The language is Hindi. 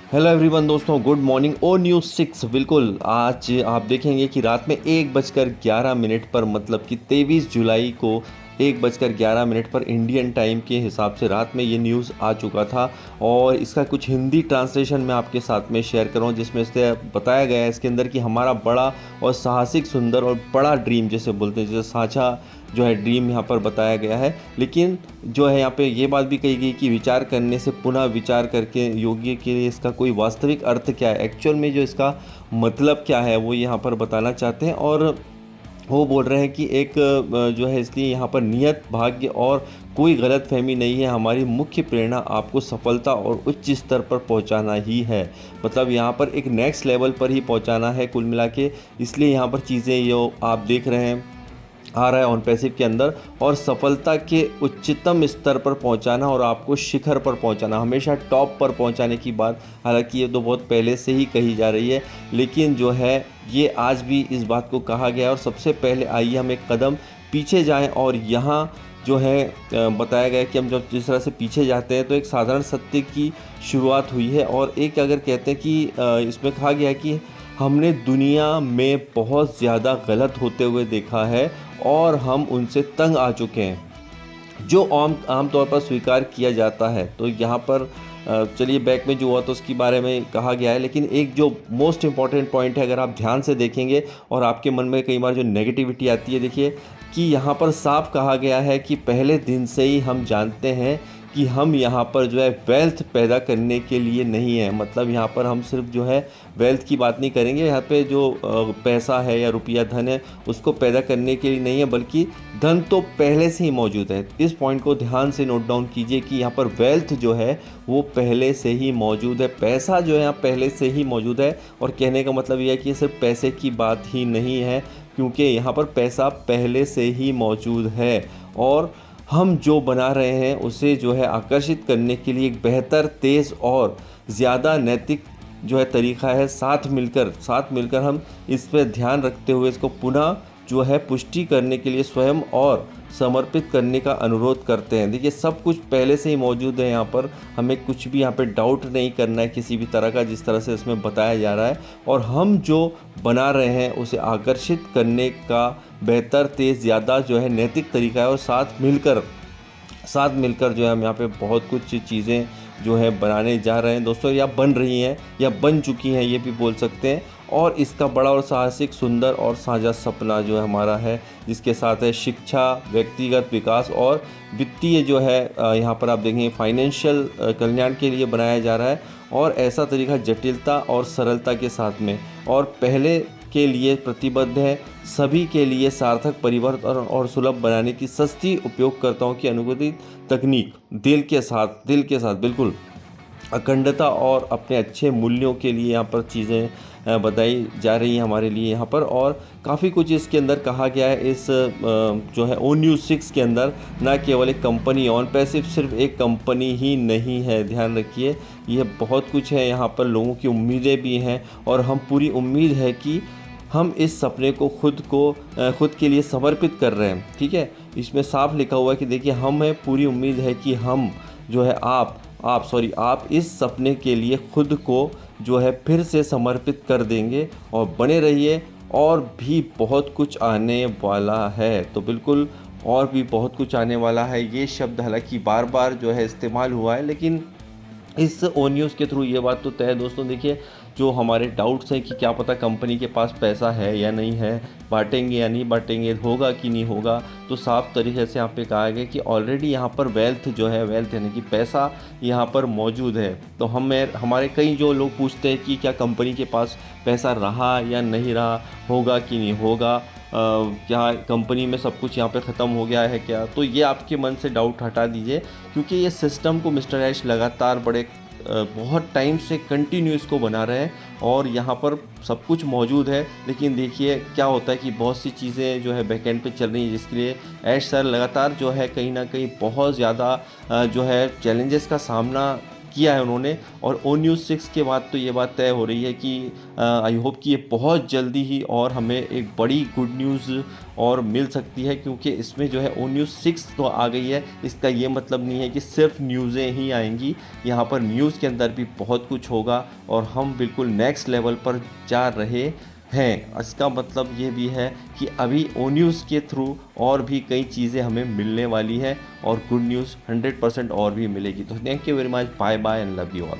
हेलो एवरीवन दोस्तों, गुड मॉर्निंग। ओ न्यूज़ 6 बिल्कुल। आज आप देखेंगे कि रात में 1:11 पर, मतलब कि 23 जुलाई को 1:11 पर इंडियन टाइम के हिसाब से रात में ये न्यूज़ आ चुका था। और इसका कुछ हिंदी ट्रांसलेशन मैं आपके साथ में शेयर कर रहा हूँ, जिसमें से बताया गया है इसके अंदर कि हमारा बड़ा और साहसिक, सुंदर और बड़ा ड्रीम जैसे बोलते हैं, जैसे साझा जो है ड्रीम यहाँ पर बताया गया है। लेकिन जो है यहाँ पे ये बात भी कही गई कि विचार करने से पुनः विचार करके योग्य के लिए इसका कोई वास्तविक अर्थ क्या है, एक्चुअल में जो इसका मतलब क्या है, वो यहाँ पर बताना चाहते हैं। और वो बोल रहे हैं कि एक जो है, इसलिए यहाँ पर नियत, भाग्य और कोई गलत फहमी नहीं है। हमारी मुख्य प्रेरणा आपको सफलता और उच्च स्तर पर पहुँचाना ही है। मतलब यहाँ पर एक नेक्स्ट लेवल पर ही पहुँचाना है कुल मिला के। इसलिए यहाँ पर चीज़ें जो आप देख रहे हैं आ रहा है ऑन पैसिव के अंदर, और सफलता के उच्चतम स्तर पर पहुंचाना और आपको शिखर पर पहुंचाना, हमेशा टॉप पर पहुंचाने की बात, हालांकि ये तो बहुत पहले से ही कही जा रही है, लेकिन जो है ये आज भी इस बात को कहा गया है। और सबसे पहले आइए हम एक कदम पीछे जाएं, और यहाँ जो है बताया गया है कि हम जब जिस तरह से पीछे जाते हैं तो एक साधारण सत्य की शुरुआत हुई है। और एक अगर कहते हैं कि इसमें कहा गया है कि हमने दुनिया में बहुत ज़्यादा गलत होते हुए देखा है और हम उनसे तंग आ चुके हैं, जो आम तौर पर स्वीकार किया जाता है। तो यहाँ पर चलिए बैक में जो हुआ तो उसके बारे में कहा गया है, लेकिन एक जो मोस्ट इम्पॉर्टेंट पॉइंट है, अगर आप ध्यान से देखेंगे और आपके मन में कई बार जो नेगेटिविटी आती है, देखिए कि यहाँ पर साफ कहा गया है कि पहले दिन से ही हम जानते हैं कि हम यहाँ पर जो है वेल्थ पैदा करने के लिए नहीं है। मतलब यहाँ पर हम सिर्फ जो है वेल्थ की बात नहीं करेंगे, यहाँ पे जो पैसा है या रुपया, धन है, उसको पैदा करने के लिए नहीं है, बल्कि धन तो पहले से ही मौजूद है। इस पॉइंट को ध्यान से नोट डाउन कीजिए कि यहाँ पर वेल्थ जो है वो पहले से ही मौजूद है, पैसा जो है यहाँ पहले से ही मौजूद है। और कहने का मतलब यह है कि सिर्फ पैसे की बात ही नहीं है, क्योंकि यहाँ पर पैसा पहले से ही मौजूद है। और हम जो बना रहे हैं उसे जो है आकर्षित करने के लिए एक बेहतर, तेज़ और ज़्यादा नैतिक जो है तरीका है। साथ मिलकर हम इस पर ध्यान रखते हुए इसको पुनः जो है पुष्टि करने के लिए स्वयं और समर्पित करने का अनुरोध करते हैं। देखिए सब कुछ पहले से ही मौजूद है, यहाँ पर हमें कुछ भी यहाँ पे डाउट नहीं करना है किसी भी तरह का, जिस तरह से इसमें बताया जा रहा है। और हम जो बना रहे हैं उसे आकर्षित करने का बेहतर, तेज़, ज़्यादा जो है नैतिक तरीका है। और साथ मिलकर जो है हम यहाँ पे बहुत कुछ चीज़ें जो है बनाने जा रहे हैं दोस्तों, या बन रही हैं या बन चुकी हैं, ये भी बोल सकते हैं। और इसका बड़ा और साहसिक, सुंदर और साझा सपना जो है हमारा है, जिसके साथ है शिक्षा, व्यक्तिगत विकास और वित्तीय जो है यहाँ पर आप देखेंगे फाइनेंशियल कल्याण के लिए बनाया जा रहा है। और ऐसा तरीका जटिलता और सरलता के साथ में, और पहले के लिए प्रतिबद्ध है, सभी के लिए सार्थक, परिवर्तन और सुलभ बनाने की सस्ती उपयोगकर्ताओं की अनुकूलित तकनीक, दिल के साथ बिल्कुल अखंडता और अपने अच्छे मूल्यों के लिए यहाँ पर चीज़ें बताई जा रही हैं हमारे लिए यहाँ पर। और काफ़ी कुछ इसके अंदर कहा गया है इस जो है ओ न्यूज़ 6 के अंदर। ना केवल एक कंपनी, ऑन पैसिव सिर्फ एक कंपनी ही नहीं है, ध्यान रखिए, यह बहुत कुछ है। यहाँ पर लोगों की उम्मीदें भी हैं, और हम पूरी उम्मीद है कि हम इस सपने को खुद के लिए समर्पित कर रहे हैं। ठीक है, इसमें साफ लिखा हुआ है कि देखिए हमें पूरी उम्मीद है कि हम जो है आप इस सपने के लिए खुद को जो है फिर से समर्पित कर देंगे। और बने रहिए, और भी बहुत कुछ आने वाला है। तो बिल्कुल और भी बहुत कुछ आने वाला है, ये शब्द हालांकि बार बार जो है इस्तेमाल हुआ है, लेकिन इस ओ न्यूज़ के थ्रू ये बात तो तय है दोस्तों। देखिए जो हमारे डाउट्स हैं कि क्या पता कंपनी के पास पैसा है या नहीं है, बांटेंगे या नहीं बांटेंगे, होगा कि नहीं होगा, तो साफ तरीके से यहाँ पे कहा गया कि ऑलरेडी यहाँ पर वेल्थ जो है, वेल्थ यानी कि पैसा यहाँ पर मौजूद है। तो हमारे कई जो लोग पूछते हैं कि क्या कंपनी के पास पैसा रहा या नहीं रहा, होगा कि नहीं होगा, क्या कंपनी में सब कुछ यहाँ पे ख़त्म हो गया है क्या। तो ये आपके मन से डाउट हटा दीजिए, क्योंकि ये सिस्टम को मिस्टर ऐश लगातार बहुत टाइम से कंटिन्यू इसको बना रहे हैं, और यहाँ पर सब कुछ मौजूद है। लेकिन देखिए क्या होता है कि बहुत सी चीज़ें जो है बैकएंड पे चल रही हैं, जिसके लिए ऐश सर लगातार जो है कहीं ना कहीं बहुत ज़्यादा जो है चैलेंजेस का सामना किया है उन्होंने। और ओ न्यूज़ 6 के बाद तो ये बात तय हो रही है कि आई होप कि ये बहुत जल्दी ही और हमें एक बड़ी गुड न्यूज़ और मिल सकती है, क्योंकि इसमें जो है ओ न्यूज़ 6 तो आ गई है। इसका ये मतलब नहीं है कि सिर्फ न्यूज़ें ही आएंगी, यहाँ पर न्यूज़ के अंदर भी बहुत कुछ होगा और हम बिल्कुल नेक्स्ट लेवल पर जा रहे हैं। इसका मतलब ये भी है कि अभी ओ न्यूज़ के थ्रू और भी कई चीज़ें हमें मिलने वाली है और गुड न्यूज़ 100% और भी मिलेगी। तो thank you very much, bye bye and love you all.